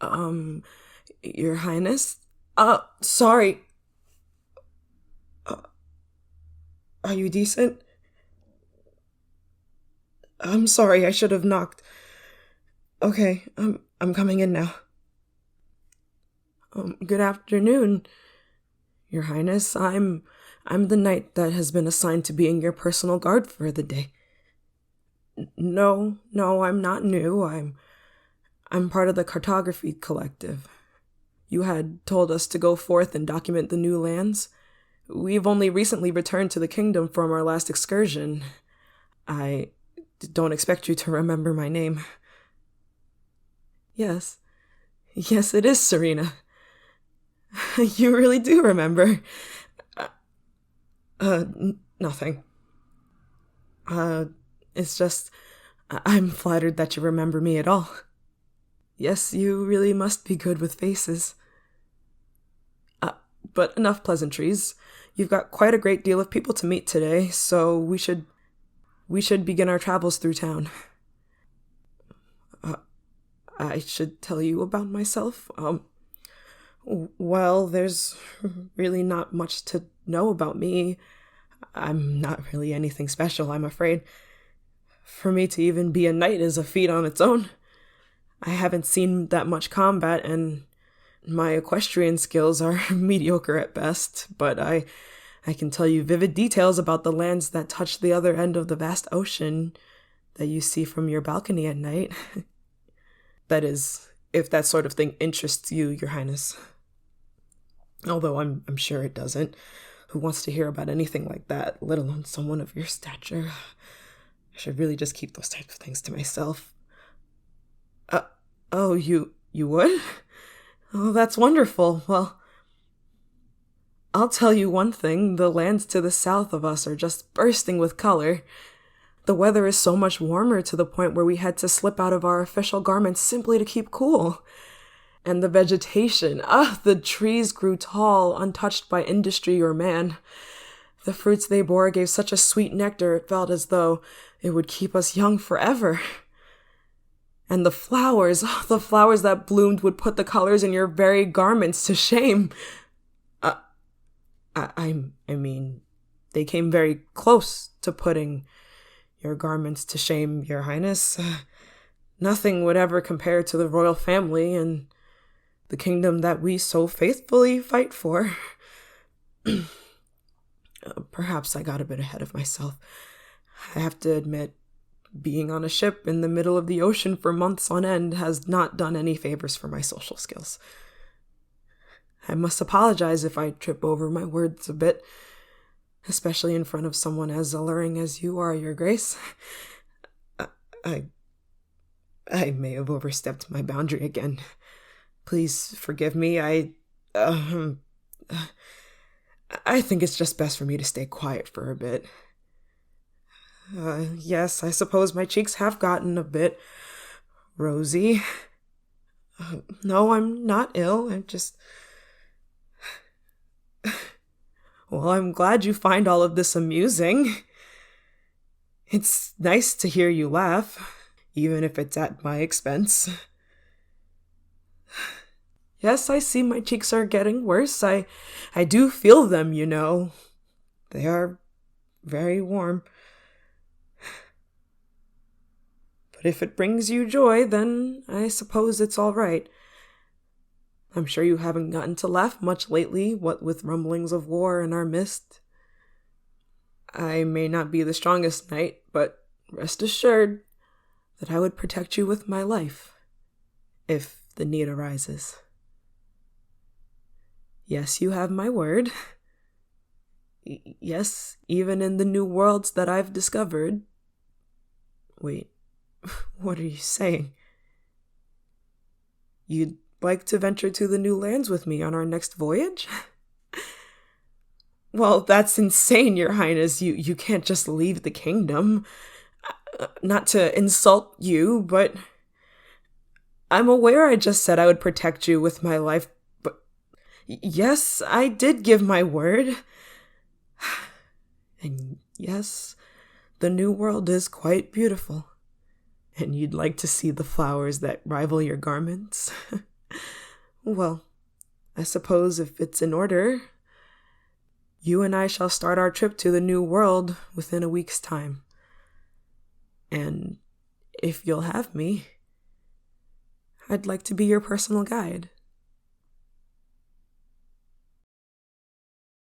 Um, Your Highness? Sorry. Uh, are you decent? I'm sorry, I should have knocked. Okay, I'm coming in now. Good afternoon, Your Highness. I'm the knight that has been assigned to being your personal guard for the day. No, I'm not new. I'm part of the cartography collective. You had told us to go forth and document the new lands. We've only recently returned to the kingdom from our last excursion. I don't expect you to remember my name. Yes. Yes, it is Serena. You really do remember. Nothing. Uh, it's just, I'm flattered that you remember me at all. Yes, you really must be good with faces. But enough pleasantries. You've got quite a great deal of people to meet today, so we should begin our travels through town. I should tell you about myself. Well, there's really not much to know about me. I'm not really anything special, I'm afraid. For me to even be a knight is a feat on its own. I haven't seen that much combat, and my equestrian skills are mediocre at best, but I can tell you vivid details about the lands that touch the other end of the vast ocean that you see from your balcony at night. That is, if that sort of thing interests you, Your Highness. Although I'm sure it doesn't. Who wants to hear about anything like that, let alone someone of your stature? I should really just keep those types of things to myself. Oh, you would? Oh, that's wonderful. Well, I'll tell you one thing, the lands to the south of us are just bursting with color. The weather is so much warmer to the point where we had to slip out of our official garments simply to keep cool. And the vegetation, the trees grew tall, untouched by industry or man. The fruits they bore gave such a sweet nectar it felt as though it would keep us young forever. And the flowers that bloomed would put the colors in your very garments to shame. I mean, they came very close to putting your garments to shame, Your Highness. Nothing would ever compare to the royal family and the kingdom that we so faithfully fight for. Perhaps I got a bit ahead of myself. I have to admit, being on a ship in the middle of the ocean for months on end has not done any favors for my social skills. I must apologize if I trip over my words a bit, especially in front of someone as alluring as you are, Your Grace. I may have overstepped my boundary again. Please forgive me. I think it's just best for me to stay quiet for a bit. Yes, I suppose my cheeks have gotten a bit rosy. No, I'm not ill. I'm just... Well, I'm glad you find all of this amusing. It's nice to hear you laugh, even if it's at my expense. Yes, I see my cheeks are getting worse. I do feel them, you know. They are very warm. But if it brings you joy, then I suppose it's all right. I'm sure you haven't gotten to laugh much lately, what with rumblings of war in our midst. I may not be the strongest knight, but rest assured that I would protect you with my life, if the need arises. Yes, you have my word. Yes, even in the new worlds that I've discovered. Wait, what are you saying? You'd like to venture to the new lands with me on our next voyage? Well, that's insane, Your Highness. You can't just leave the kingdom. Not to insult you, but I'm aware I just said I would protect you with my life, but yes, I did give my word. And yes, the new world is quite beautiful. And you'd like to see the flowers that rival your garments? Well, I suppose if it's in order, you and I shall start our trip to the New World within a week's time. And if you'll have me, I'd like to be your personal guide.